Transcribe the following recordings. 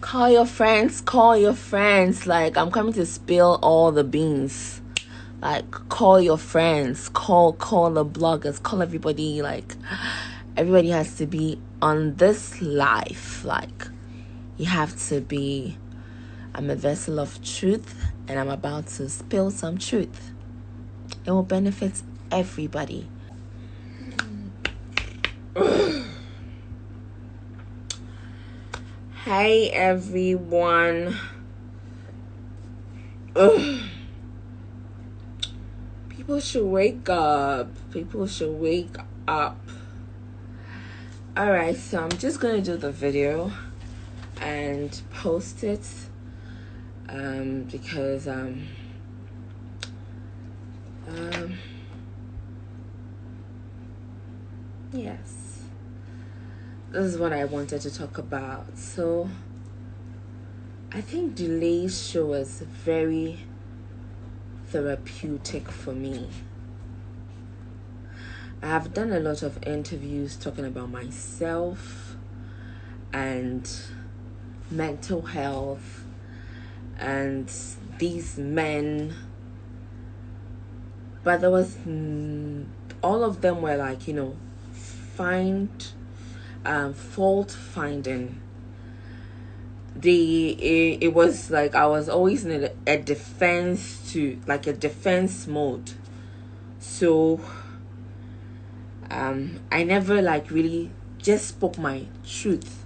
Call your friends. Like, I'm coming to spill all the beans. Like, call your friends. Call the bloggers. Call everybody. Like, everybody has to be on this life. Like, you have to be. I'm a vessel of truth, and I'm about to spill some truth. It will benefit everybody. Hey everyone. People should wake up. Alright, so I'm just gonna do the video and post it because yes, this is what I wanted to talk about. So I think Delay's show was very therapeutic for me. I have done a lot of interviews talking about myself and mental health and these men, but there was all of them were like, fault finding. It was like I was always in a defense mode. So I never like really just spoke my truth,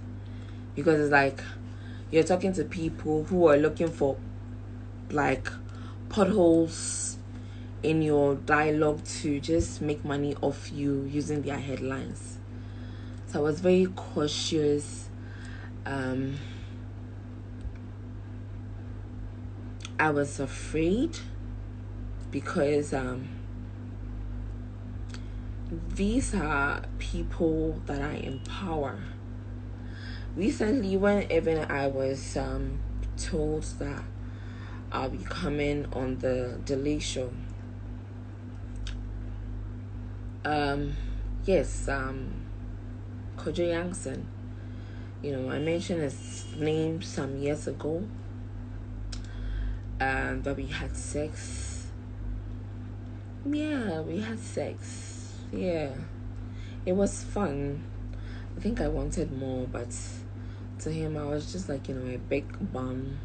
because it's like you're talking to people who are looking for like potholes in your dialogue to just make money off you using their headlines. So I was very cautious. I was afraid because these are people that I empower. Recently, when even I was told that I'll be coming on the Delay show, Kojo Youngson, I mentioned his name some years ago, that we had sex. Yeah, we had sex. Yeah, it was fun. I think I wanted more, but to him I was just like, a big bum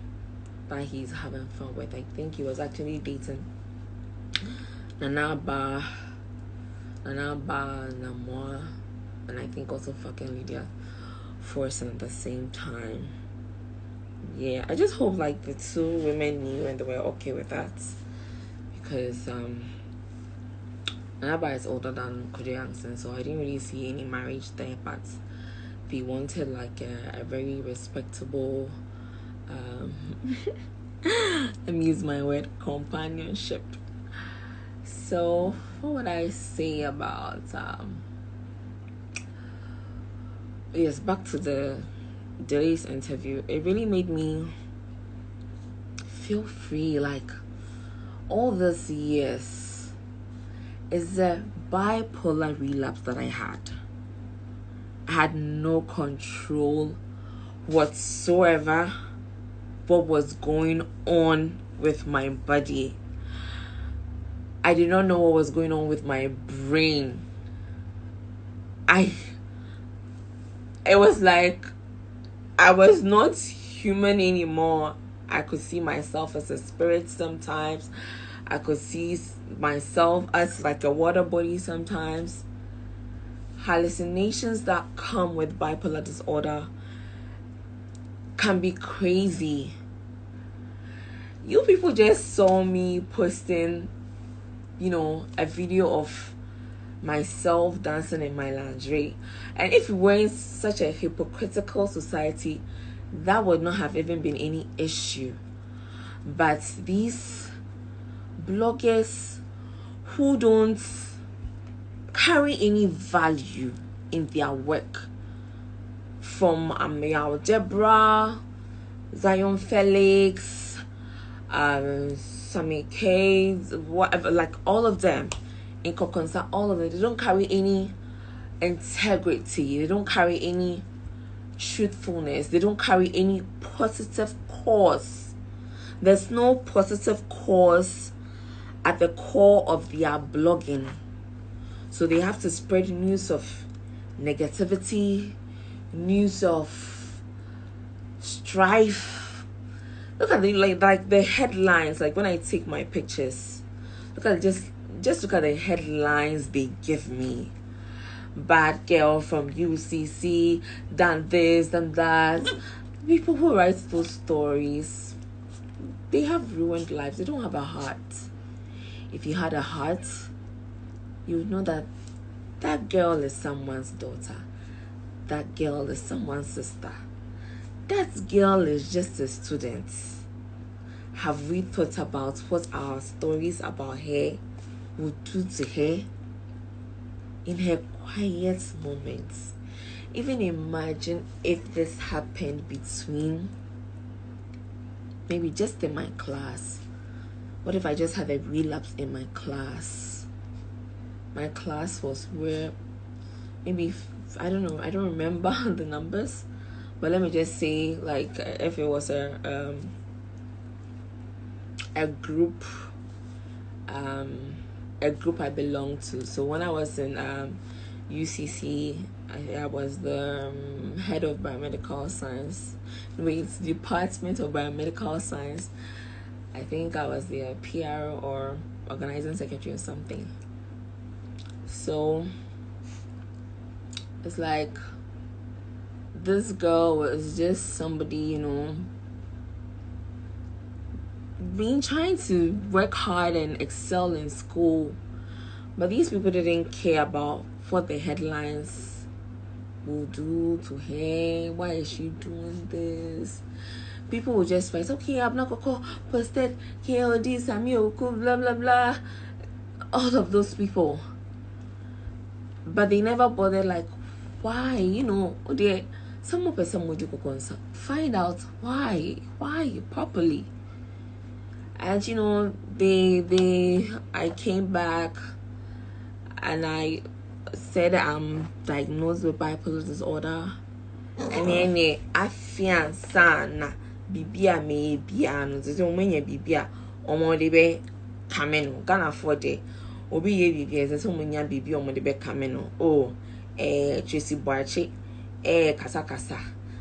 that he's having fun with. I think he was actually dating Nana Ba, Namoa, and I think also fucking Lydia Forson at the same time. Yeah, I just hope like the two women knew and they were okay with that, because Nana Ba is older than Kojo Youngson, so I didn't really see any marriage there, but they wanted like a very respectable use my word, companionship. So what would I say about yes, back to the Delay's interview. It really made me feel free. Like, all these years is a bipolar relapse that I had. I had no control whatsoever what was going on with my body. I did not know what was going on with my brain. It was like I was not human anymore. I could see myself as a spirit sometimes. I could see myself as like a water body sometimes. Hallucinations that come with bipolar disorder can be crazy. You people just saw me posting, a video of myself dancing in my lingerie. And if we were in such a hypocritical society, that would not have even been any issue. But these bloggers who don't carry any value in their work, from Amial Deborah, Zion Felix, Sammy Cades, whatever, like all of them, in Kokonsa, all of them, they don't carry any integrity, they don't carry any truthfulness. They don't carry any positive cause. There's no positive cause at the core of their blogging. So they have to spread news of negativity, news of strife. Look at the like the headlines. Like when I take my pictures, look at just look at the headlines they give me. Bad girl from UCC, done this, done that. People who write those stories, they have ruined lives. They don't have a heart. If you had a heart, you would know that that girl is someone's daughter. That girl is someone's sister. That girl is just a student. Have we thought about what our stories about her would do to her in her quiet moments? Even imagine if this happened between maybe just in my class. What if I just had a relapse in my class? My class was where maybe, I don't know, I don't remember the numbers, but let me just say, like, if it was a group I belonged to. So when I was in UCC, I was the head of biomedical science. It's Department of Biomedical Science. I think I was the PR or organizing secretary or something. So it's like this girl was just somebody, being trying to work hard and excel in school, but these people didn't care about what the headlines will do to her. Why is she doing this? People will just write, okay, Abena Korkor posted KOD, Sami Oku, blah blah blah. All of those people, but they never bothered, like, why? Some more person would find out why properly. And I came back and I said I'm diagnosed with bipolar disorder. And then I feel sana bibia me biano. There's no many bibia or de be coming. Gonna afford it. Obi ye bibia. There's so many bibia or de be coming. Oh, Tracy Barchi, kasa.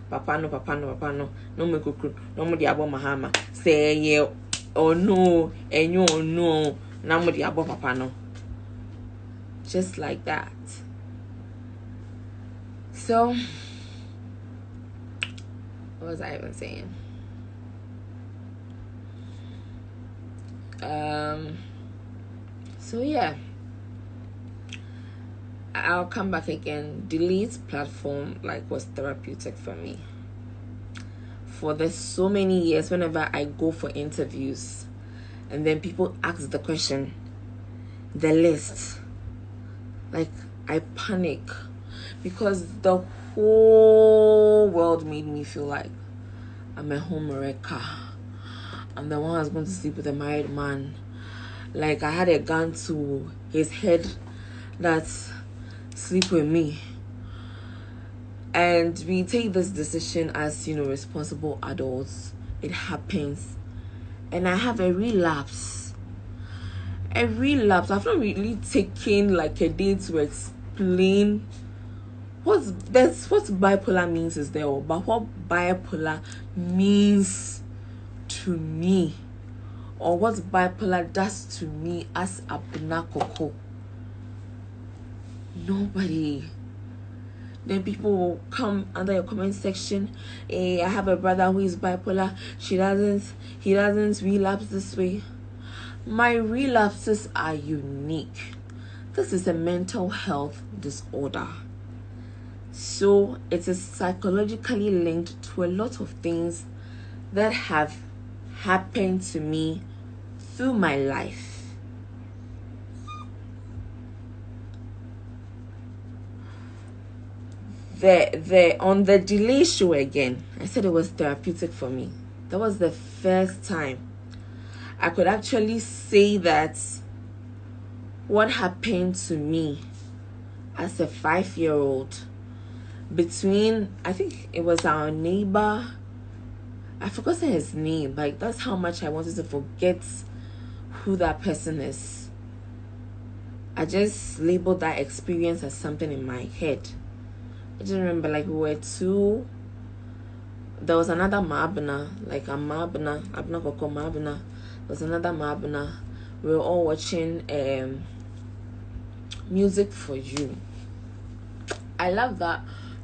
Papa no. No me kukru. No me diabo mahama. Say ye. Oh no, and you no, nobody above papa no. Just like that. So, what was I even saying? So yeah, I'll come back again. Delete platform was therapeutic for me. For the so many years, whenever I go for interviews and then people ask the question, the list, I panic because the whole world made me feel like I'm a homewrecker. I'm the one who's going to sleep with a married man. I had a gun to his head that's sleep with me. And we take this decision as, responsible adults. It happens. And I have a relapse. I've not really taken a day to explain what bipolar means is there, but what bipolar means to me, or what bipolar does to me as Abena Korkor. Nobody. Then people will come under your comment section. I have a brother who is bipolar. He doesn't relapse this way. My relapses are unique. This is a mental health disorder. So it is psychologically linked to a lot of things that have happened to me through my life. On the delay show again, I said it was therapeutic for me. That was the first time I could actually say that what happened to me as a 5-year-old between, I think it was our neighbor. I forgot his name. Like, that's how much I wanted to forget who that person is. I just labeled that experience as something in my head. I just remember, like, we were two. There was another Abena, like a Abena Korkor Abena. There was another Abena. We were all watching Music for You. I love that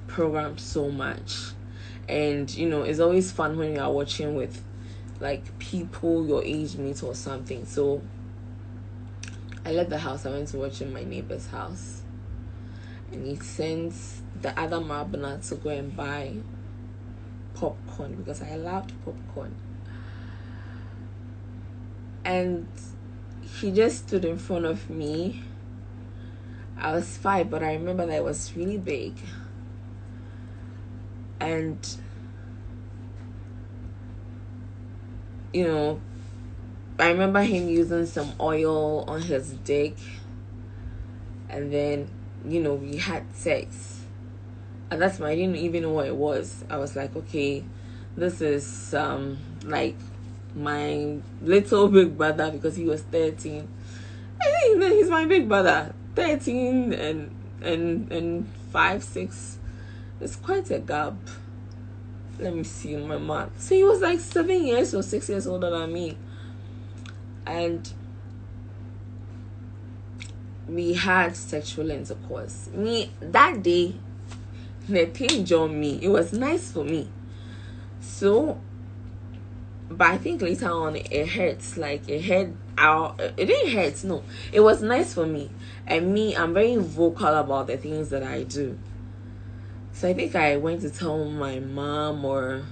program so much. And, you know, it's always fun when you are watching with, like, people your age mate or something. So, I left the house. I went to watch in my neighbor's house. And he sent the other Abena to go and buy popcorn because I loved popcorn. And he just stood in front of me. I was 5, but I remember that it was really big. And, you know, I remember him using some oil on his dick. And then, you know, we had sex. And that's why I didn't even know what it was. I was like, okay, this is like my little big brother because he was 13. I think he's my big brother. 13 and 5, 6. It's quite a gap. Let me see my math. So he was like 7 years or 6 years older than me. And we had sexual intercourse. Me, that day, the thing on me. It was nice for me. So, but I think later on it hurts. Like it hurt out. It didn't hurt. No, it was nice for me. And me, I'm very vocal about the things that I do. So I think I went to tell my mom or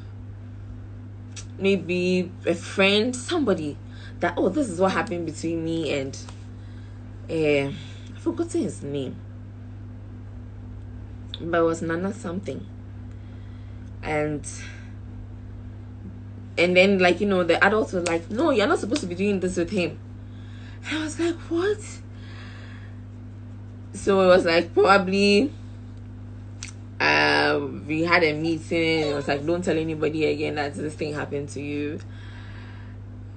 maybe a friend, somebody, that, oh, this is what happened between me and I've forgotten his name. But it was Nana something. And then, like, you know, the adults were like, no, you're not supposed to be doing this with him. And I was like, what? So it was like probably we had a meeting. It was like, don't tell anybody again that this thing happened to you.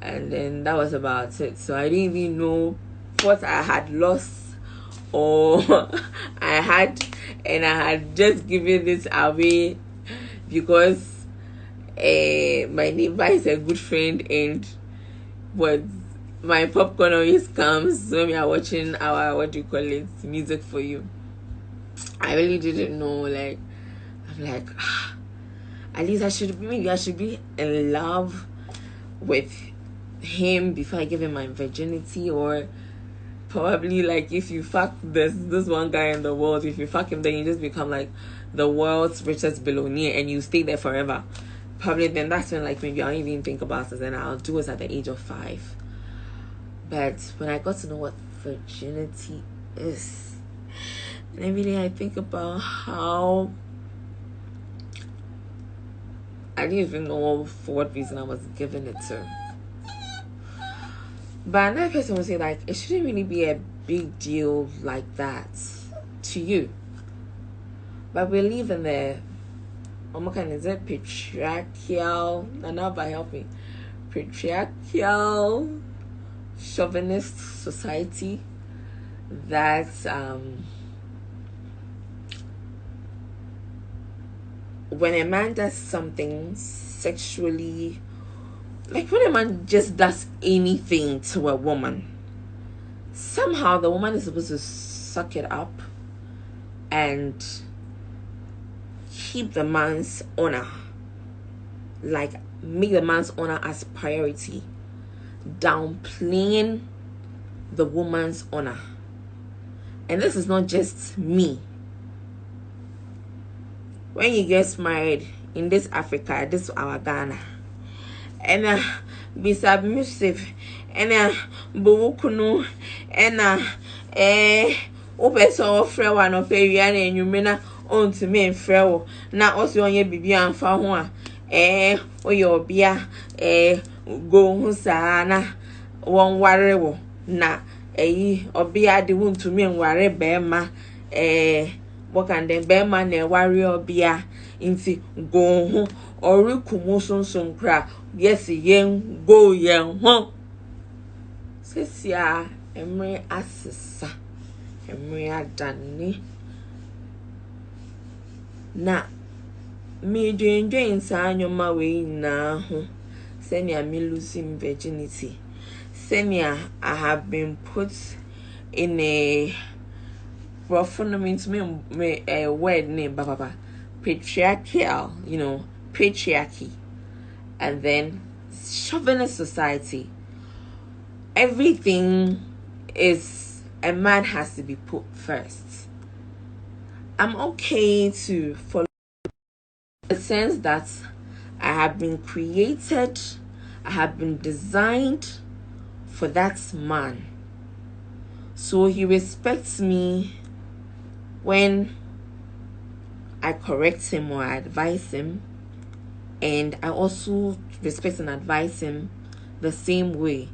And then that was about it. So I didn't even know what I had lost or I had just given this away because my neighbor is a good friend, and what my popcorn always comes when we are watching our, what do you call it, Music for You. I really didn't know. Like, I'm like, at least I should be in love with him before I give him my virginity. Or probably, like, if you fuck this one guy in the world, if you fuck him, then you just become like the world's richest billionaire and you stay there forever. Probably then that's when, like, maybe I'll even think about it, and I'll do it at the age of 5. But when I got to know what virginity is, and every day I think about how I didn't even know for what reason I was giving it to. But another person would say, like, it shouldn't really be a big deal like that to you. But we live in the is it patriarchal, and now by help me, patriarchal chauvinist society that when a man does something sexually, like when a man just does anything to a woman, somehow the woman is supposed to suck it up and keep the man's honor, like make the man's honor as priority, downplaying the woman's honor. And this is not just me. When you get married in this Africa, this is our Ghana, and be submissive, and bukuno, and opeso frɛ wa no pɛ wia na enwumena on to me frɛ na also onye bibi amfa ho a oye obia go hu saa na won ware wo na obia de won to me nware be ma What can then bear man a warrior beer into go home or commotion some cry? Yes, yen go yen home. Says ya, Emery assessa, Emery adani. Na me doing sign your my way now. Senia me losing virginity. Senia, I have been put in a roughen means me a word name, baba, patriarchal, patriarchy, and then chauvinist society. Everything is a man has to be put first. I'm okay to follow the sense that I have been created, I have been designed for that man. So he respects me when I correct him or I advise him, and I also respect and advise him the same way.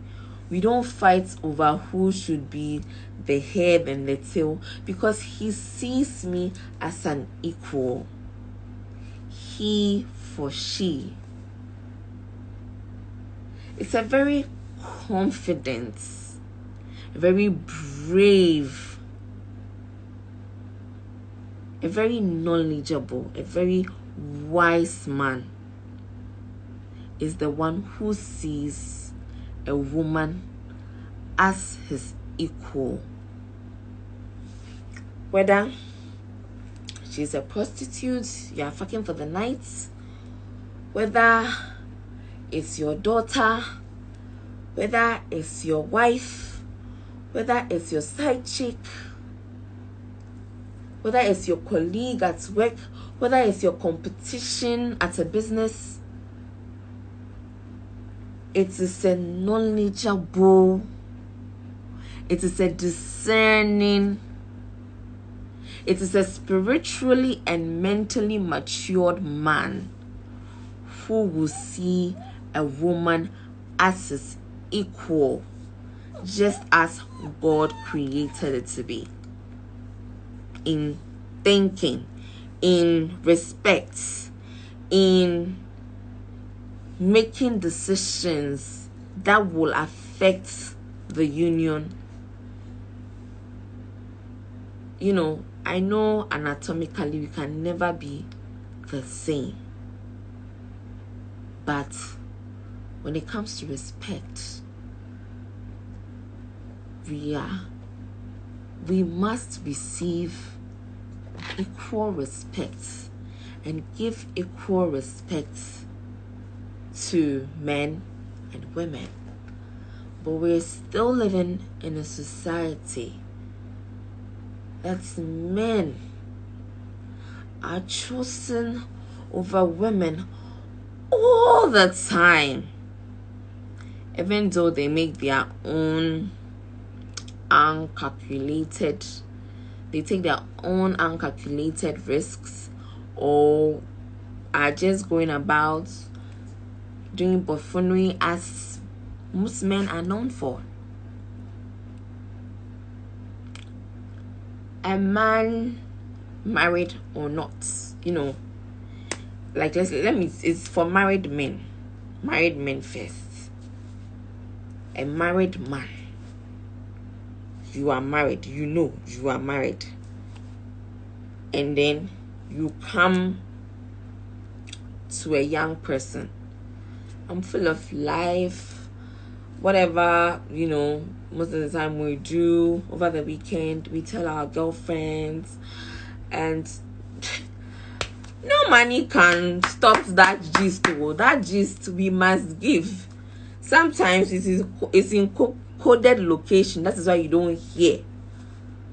We don't fight over who should be the head and the tail, because he sees me as an equal. He for she. It's a very confident, a very brave, a very knowledgeable, a very wise man is the one who sees a woman as his equal. Whether she's a prostitute, you are fucking for the night, whether it's your daughter, whether it's your wife, whether it's your side chick, whether it's your colleague at work, whether it's your competition at a business, it is a knowledgeable, it is a discerning, it is a spiritually and mentally matured man who will see a woman as his equal, just as God created it to be. In thinking, in respect, in making decisions that will affect the union. I know anatomically we can never be the same, but when it comes to respect, we must receive equal respect and give equal respect to men and women. But we're still living in a society that men are chosen over women all the time, even though they make their own uncalculated risks, or are just going about doing buffoonery as most men are known for. A man, married or not, it's for married men first. A married man, you are married, you are married, and then you come to a young person. I'm full of life, whatever, most of the time we do over the weekend, we tell our girlfriends, and no money can stop that gist. That gist we must give. Sometimes it's in coded location, that is why you don't hear.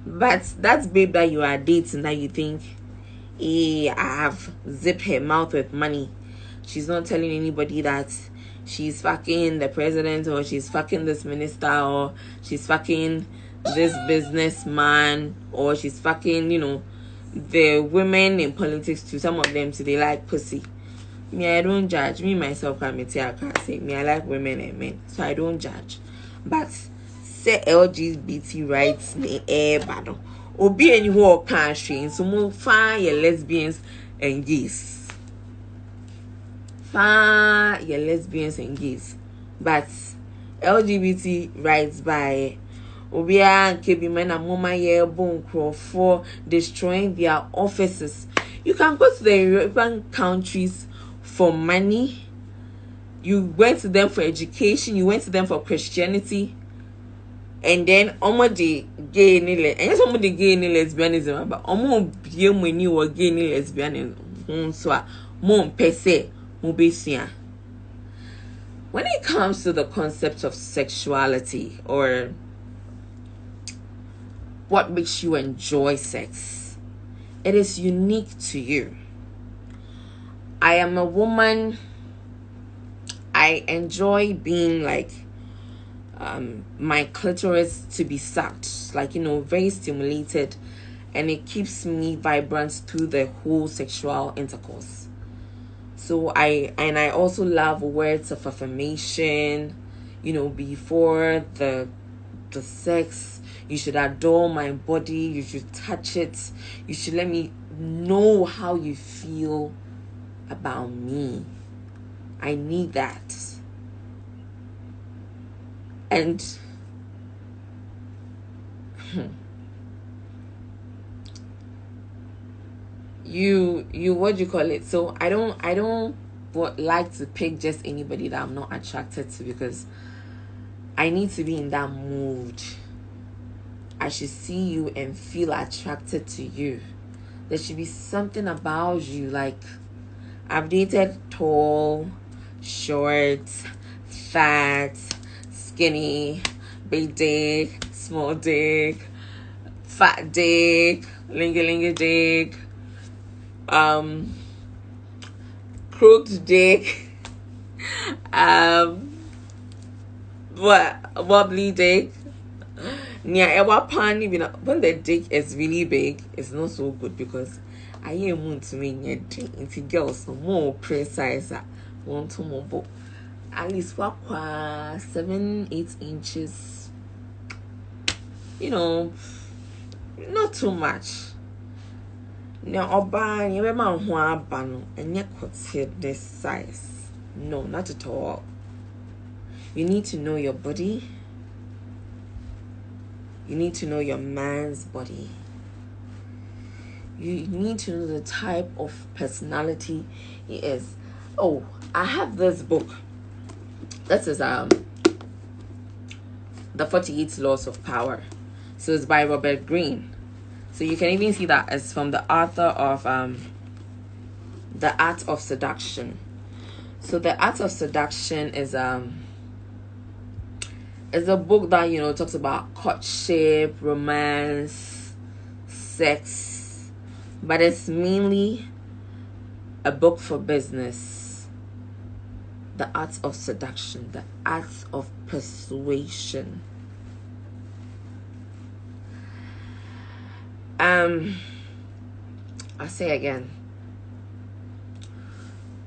But that babe that you are dating, that you think, I have zipped her mouth with money, she's not telling anybody that she's fucking the president, or she's fucking this minister, or she's fucking this businessman, or she's fucking, the women in politics too. Some of them too, they like pussy. Me, I don't judge. Me myself, I can't say me, I like women and men, so I don't judge. But say LGBT rights, me bad. Obi any who country, so more fine your lesbians and gays. Fine your lesbians and gays. But LGBT rights by Obia and Kebi men and Mama Ye Bone for destroying their offices. You can go to the European countries for money. You went to them for education, you went to them for Christianity. And then almost gay and somebody gay lesbianism, but almost you when you were gay lesbianism, so more per se, mobesia. When it comes to the concept of sexuality or what makes you enjoy sex, it is unique to you. I am a woman. I enjoy being like my clitoris to be sucked, like, very stimulated, and it keeps me vibrant through the whole sexual intercourse. So I also love words of affirmation, before the sex. You should adore my body, you should touch it, you should let me know how you feel about me. I need that. And you what do you call it? So I don't like to pick just anybody that I'm not attracted to, because I need to be in that mood. I should see you and feel attracted to you. There should be something about you. Like, I've dated tall, short, fat, skinny, big dick, small dick, fat dick, lingy dick, crooked dick, wobbly dick. When the dick is really big, it's not so good, because I am to me into girls more precise. Want to more at least 7-8 inches. Not too much. Now, Oba, you remember who are banu and you could say this size. No, not at all. You need to know your body. You need to know your man's body. You need to know the type of personality he is. Oh, I have this book. This is the 48 Laws of Power. So it's by Robert Greene. So you can even see that it's from the author of The Art of Seduction. So The Art of Seduction is a book that talks about courtship, romance, sex, but it's mainly a book for business. The Art of Seduction, the Art of Persuasion. I'll say again,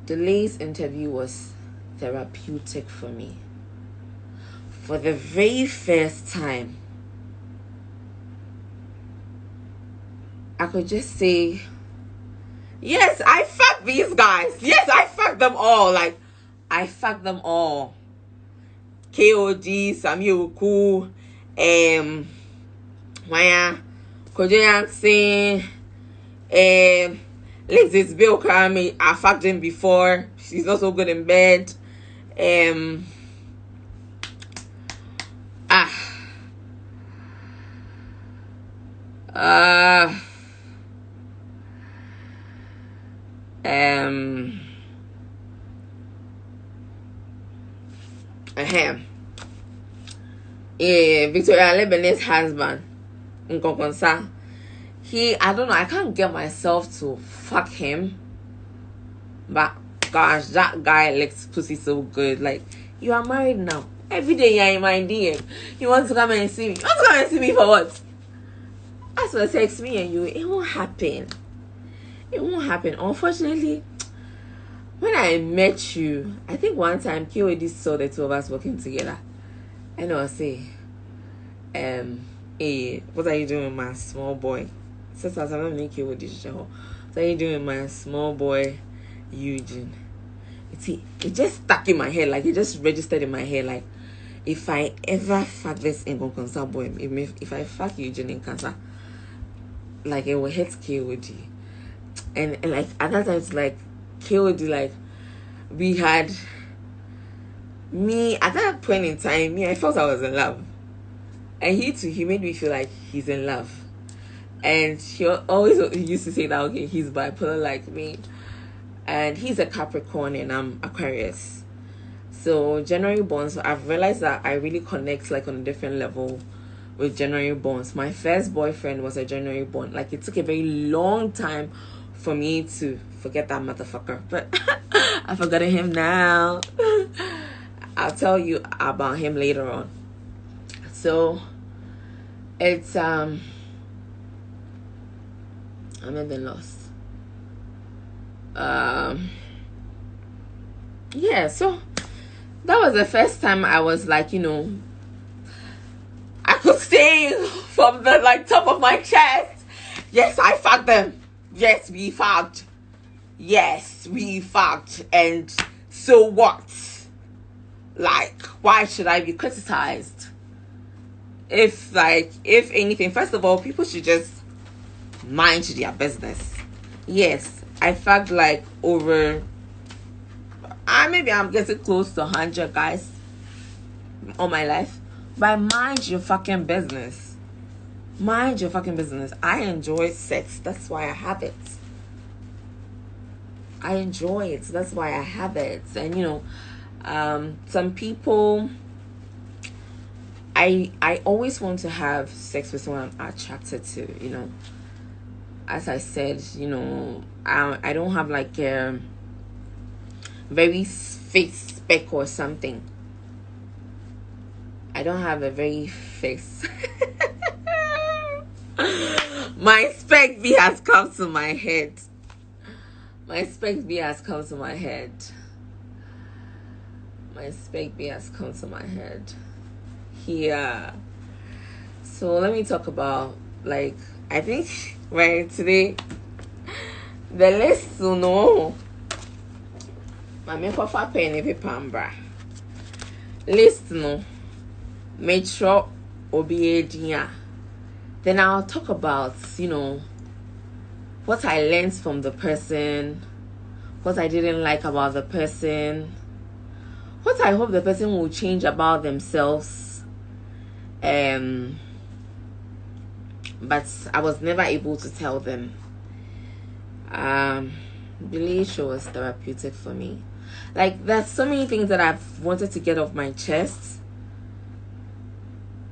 Delay's interview was therapeutic for me. For the very first time, I could just say, yes, I fucked these guys. Yes, I fucked them all. Like, I fucked them all. KOD, Samuel Uku, Maya, Kojo Yankson, Lexis Bill Karami. I fucked him before. She's not so good in bed. Victoria Lebanese husband, Nkokonsa. I don't know, I can't get myself to fuck him. But gosh, that guy likes pussy so good. Like, you are married now. Every day you're in my DM. You want to come and see me. You want to come and see me for what? As for sex, me and you, it won't happen. It won't happen. Unfortunately, when I met you, I think one time KOD saw the two of us working together. And I'll say, Hey, what are you doing with my small boy? Since I'm not making with this show. What are you doing with my small boy, Eugene? See, it just stuck in my head, like it just registered in my head, like if I ever fuck this in cancer boy, if I fuck Eugene in cancer, like it will hit KOD. And like at that time it's like KOD, like we had me at that point in time, I felt I was in love. And he too, he made me feel like he's in love. And he always used to say that, okay, he's bipolar like me. And he's a Capricorn and I'm Aquarius. So January born, so I've realized that I really connect like on a different level with January borns. My first boyfriend was a January born. Like it took a very long time for me to forget that motherfucker. But I've forgotten him now. I'll tell you about him later on. So it's I'm even lost. Yeah, so that was the first time I was like, I could say from the like top of my chest, yes, I fucked them. Yes, we fucked. Yes, we fucked. And so what? Like, why should I be criticized? If anything, first of all, people should just mind their business. Yes, I fucked like over, maybe I'm getting close to 100 guys all my life. But mind your fucking business. Mind your fucking business. I enjoy sex. That's why I have it. I enjoy it. That's why I have it. And some people, I always want to have sex with someone I'm attracted to, As I said, I don't have like a very fixed spec or something. I don't have a very fixed. My spec B has come to my head. My spec B has come to my head. My spec B has come to my head. Here. So let me talk about, like, I think right today the list to know. Mami kofa pen epi pambra. List no. Make sure obiediya. Then I'll talk about, what I learned from the person, what I didn't like about the person, what I hope the person will change about themselves. But I was never able to tell them. Believe she was therapeutic for me. Like, there's so many things that I've wanted to get off my chest.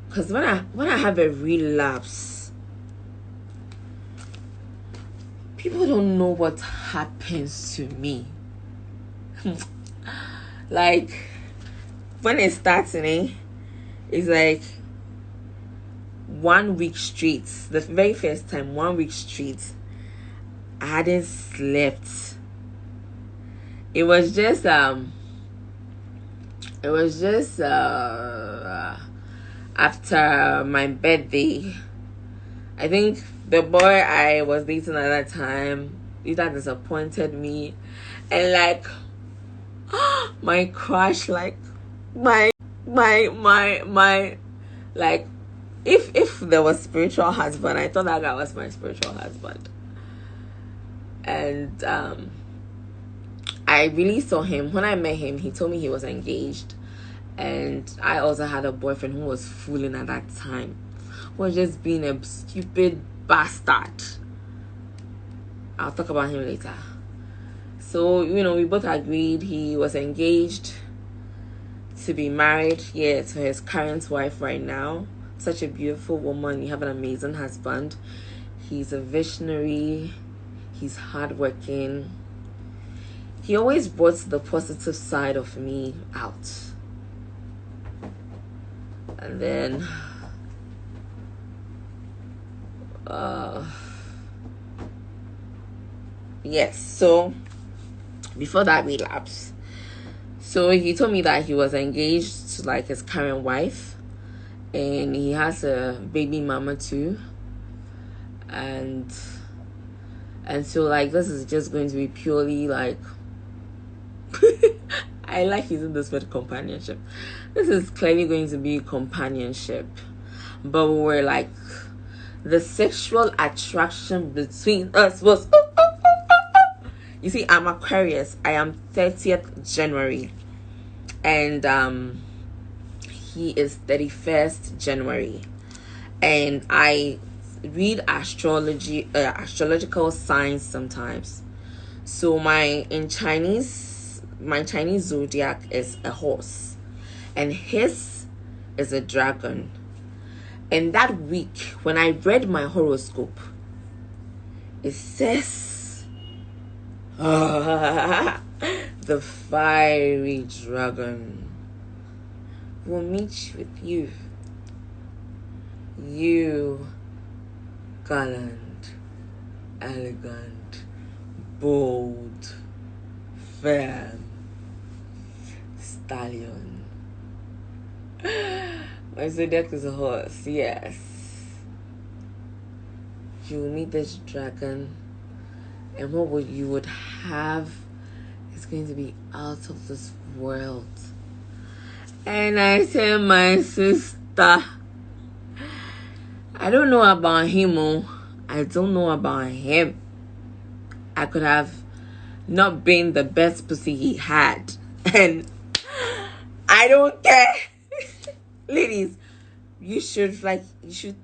Because when I have a relapse, people don't know what happens to me. Like, when it starts, it's like 1 week straight. The very first time, 1 week straight, I hadn't slept. It was just after my birthday. I think the boy I was dating at that time either disappointed me, and like my crush, like my like if there was spiritual husband, I thought that guy was my spiritual husband. And I really saw him. When I met him, he told me he was engaged. And I also had a boyfriend who was fooling at that time. Was just being a stupid bastard. I'll talk about him later. So, we both agreed he was engaged to be married, to his current wife right now. Such a beautiful woman. You have an amazing husband. He's a visionary. He's hardworking. He always brought the positive side of me out. And then so before that relapse, so he told me that he was engaged to like his current wife, and he has a baby mama too, and so like this is just going to be purely like I like using this word companionship. This is clearly going to be companionship, but we're like the sexual attraction between us was you see, I'm Aquarius. I am 30th January, and he is 31st January, and I read astrological signs sometimes. So my Chinese zodiac is a horse, and his is a dragon. And that week, when I read my horoscope, it says the fiery dragon will meet with you. You gallant, elegant, bold, firm stallion. My zodiac is a horse, yes. You will meet this dragon, and what you would have is going to be out of this world. And I tell my sister, I don't know about him. I don't know about him. I could have not been the best pussy he had. And I don't care. Ladies, you should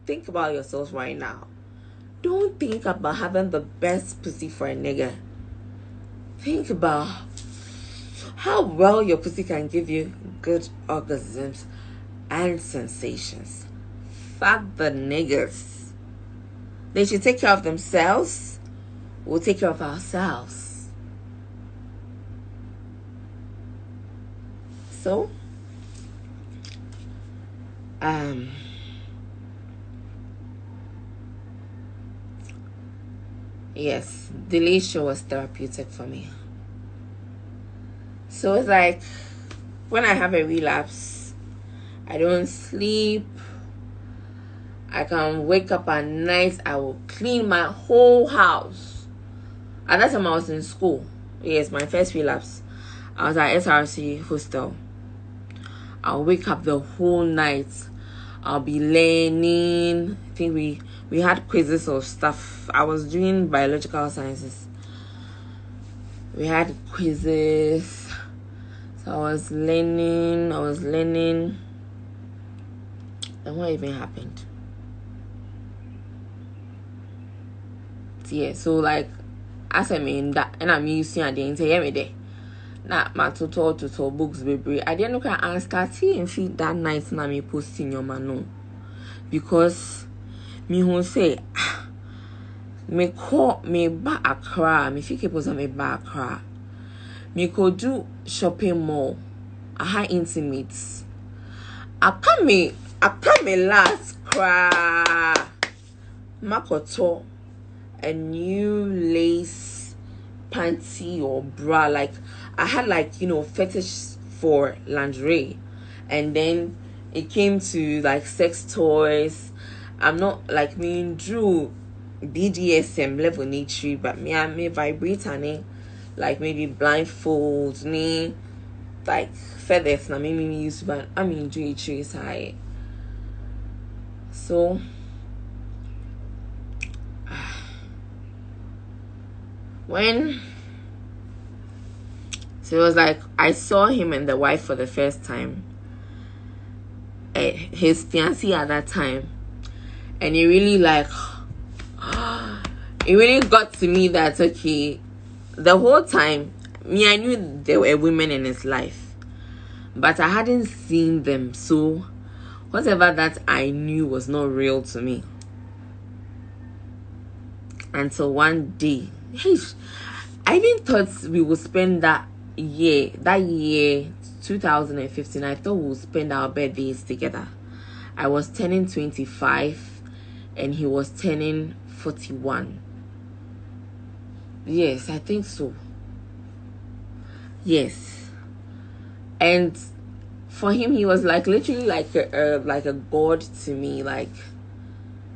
think about yourselves right now. Don't think about having the best pussy for a nigga. Think about how well your pussy can give you good orgasms and sensations. Fuck the niggas. They should take care of themselves. We'll take care of ourselves. So, yes, Delisha was therapeutic for me. So it's like when I have a relapse, I don't sleep. I can wake up at night. I will clean my whole house. At that time, I was in school. Yes, my first relapse. I was at SRC hostel. I'll wake up the whole night. I'll be learning. I think we had quizzes of stuff. I was doing biological sciences. We had quizzes. So I was learning. And what even happened? Yeah, so like as I mean that, and I'm using at the entire day. Now my total books baby. I didn't look at and start seeing feed that night na me posting your man because me who say me call me ba Accra, me fike posa me ba Accra. Me could do shopping mall. I had intimates. I come me last cry. Makoto a new lace panty or bra. Like I had fetish for lingerie, and then it came to like sex toys. I'm not like me Drew BDSM level nature, but me I may vibrate and like maybe blindfold me like feathers na me use, but I mean do trees high. So so it was like I saw him and the wife for the first time, his fiancé at that time, and it really it really got to me that okay, the whole time I knew there were women in his life, but I hadn't seen them, so whatever that I knew was not real to me until one day. I even thought we would spend that year 2015. I thought we would spend our birthdays together. I was turning 25 and he was turning 41. Yes, I think so. Yes. And For him, he was like literally like a god to me. Like,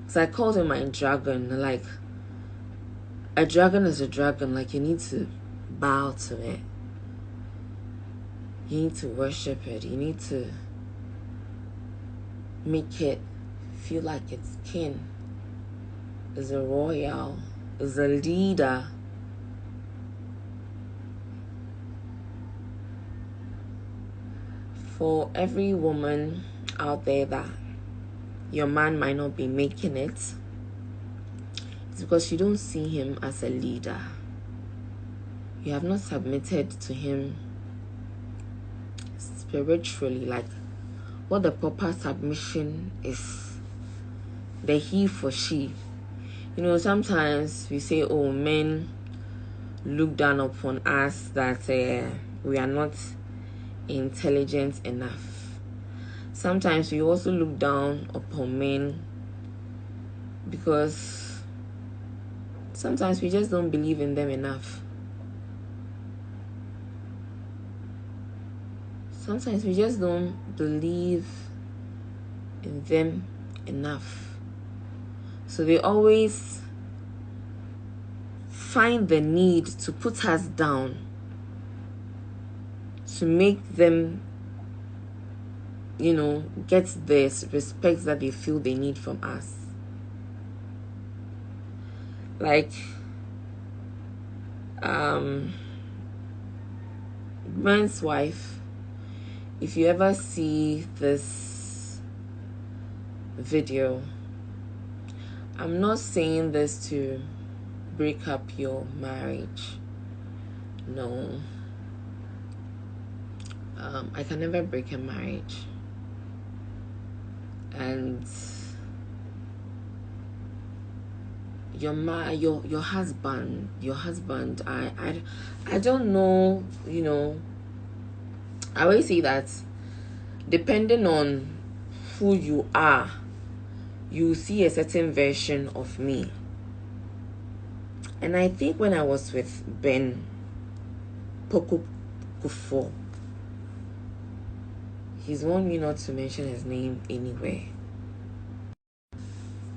so I called him my dragon. Like, a dragon is a dragon. Like, you need to bow to it. You need to worship it. You need to make it feel like it's king, is a royal, is a leader. For every woman out there that your man might not be making it, it's because you don't see him as a leader. You have not submitted to him spiritually, like what the proper submission is. The he for she. You know, sometimes we say, oh, men look down upon us that we are not intelligent enough. Sometimes we also look down upon men because sometimes we just don't believe in them enough. Sometimes we just don't believe in them enough. So they always find the need to put us down to make them, you know, get the respect that they feel they need from us. Like, man's wife, if you ever see this video, I'm not saying this to break up your marriage. No. I can never break a marriage. And your husband, I don't know, you know, I always say that depending on who you are, you see a certain version of me. And I think when I was with Ben Korkor, he's warned me not to mention his name anywhere.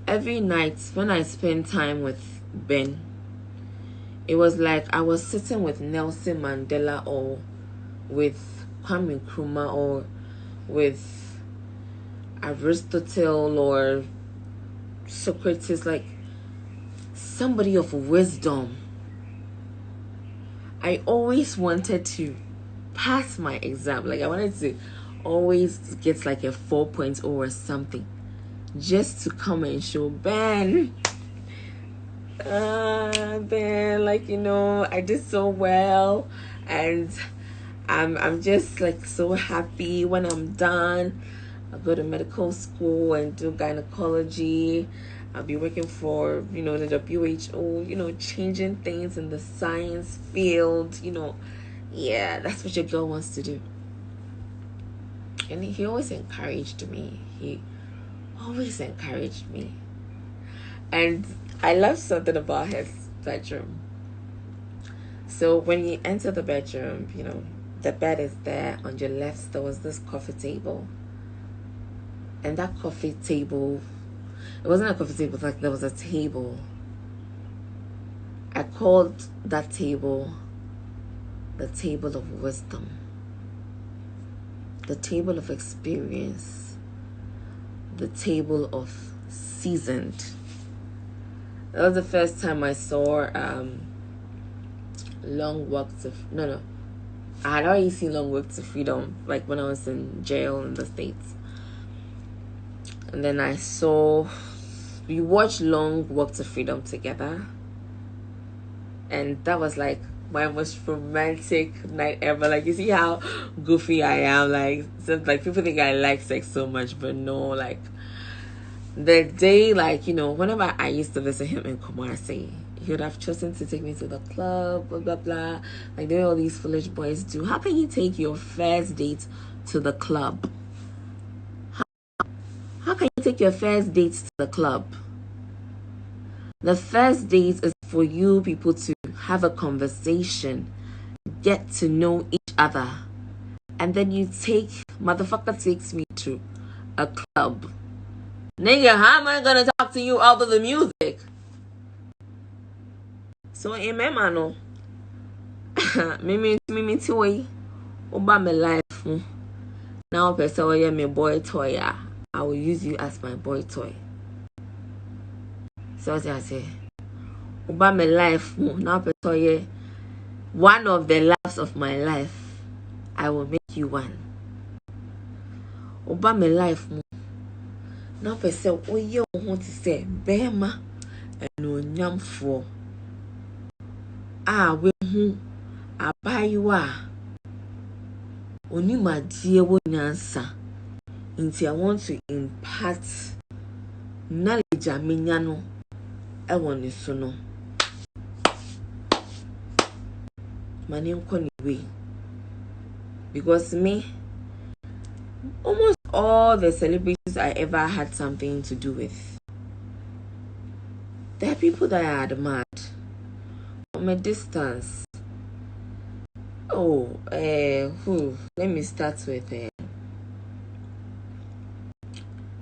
Every night when I spend time with Ben, it was like I was sitting with Nelson Mandela or with Kwame Nkrumah or with Aristotle or Socrates, like somebody of wisdom. I always wanted to pass my exam. Like, I wanted to always get like a 4.0 or something, just to come and show Ben, like, you know, I did so well, and I'm just like so happy when I'm done. I'll go to medical school and do gynecology. I'll be working for, you know, the WHO, you know, changing things in the science field, you know. Yeah, that's what your girl wants to do. And he always encouraged me. He always encouraged me. And I love something about his bedroom. So when you enter the bedroom, you know, the bed is there. On your left, there was this coffee table. And that coffee table, it wasn't a coffee table, like there was a table. I called that table the table of wisdom, the table of experience, the table of seasoned. That was the first time I saw Long Walk to I had already seen Long Walk to Freedom, like when I was in jail in the States. And then we watched Long Walk to Freedom together. And that was like my most romantic night ever. Like, you see how goofy I am? Like, people think I like sex so much, but no, like, the day, like, you know, whenever I used to visit him in Kumasi, he would have chosen to take me to the club, blah, blah, blah. Like, the way all these foolish boys do. How can you take your first date to the club? How can you take your first date to the club? The first date is for you people to have a conversation, get to know each other, and then motherfucker takes me to a club. Nigga, how am I gonna talk to you out of the music? So in my mano, mimi tiwi, oba my life. Now person where my boy toy, I will use you as my boy toy. So I say, oba my life. Now person one of the loves of my life, I will make you one. Oba my life. Now person you want to say, Bema and no nyam for. We abayiwa oni madie wo nyansa nti I want to impart knowledge amenya no e woni so no mani nko ni way, because me, almost all the celebrities I ever had something to do with, there are people that I admired from a distance. Who? Let me start with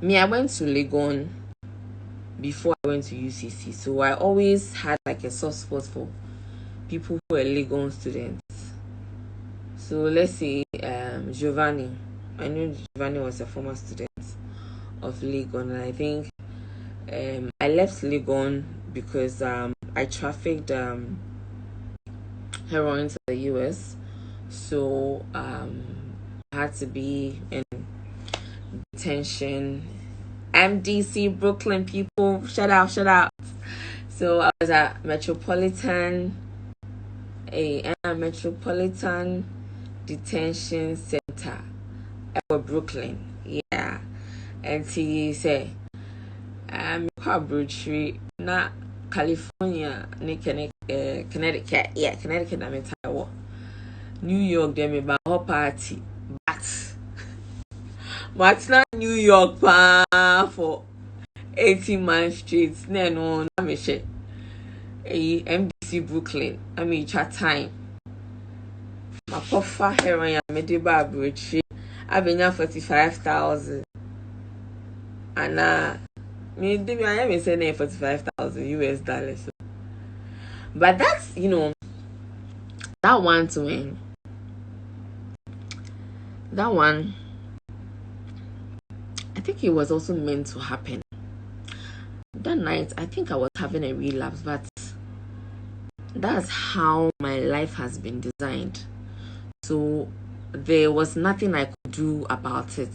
me. I went to Legon before I went to UCC, so I always had like a soft spot for people who were Legon students. So let's say Giovanni. I know Giovanni was a former student of Legon, and I think I left Legon because I trafficked heroin to the US, so I had to be in detention. MDC, Brooklyn people, shout out. So I was at Metropolitan Detention Center at Brooklyn. Yeah. And he said, I'm not California, Connecticut. Yeah, Connecticut, I'm in Taiwan. New York, them about her party. But it's not New York for 18 months straight. No, I'm a shit. MDC Brooklyn. I mean, chat time. My puffer heroin, I made the bar bridge. I've been here 45,000. And I am saying 45,000 US dollars. But that's, that one to win. That one, I think it was also meant to happen. That night, I think I was having a relapse, but that's how my life has been designed. So there was nothing I could do about it.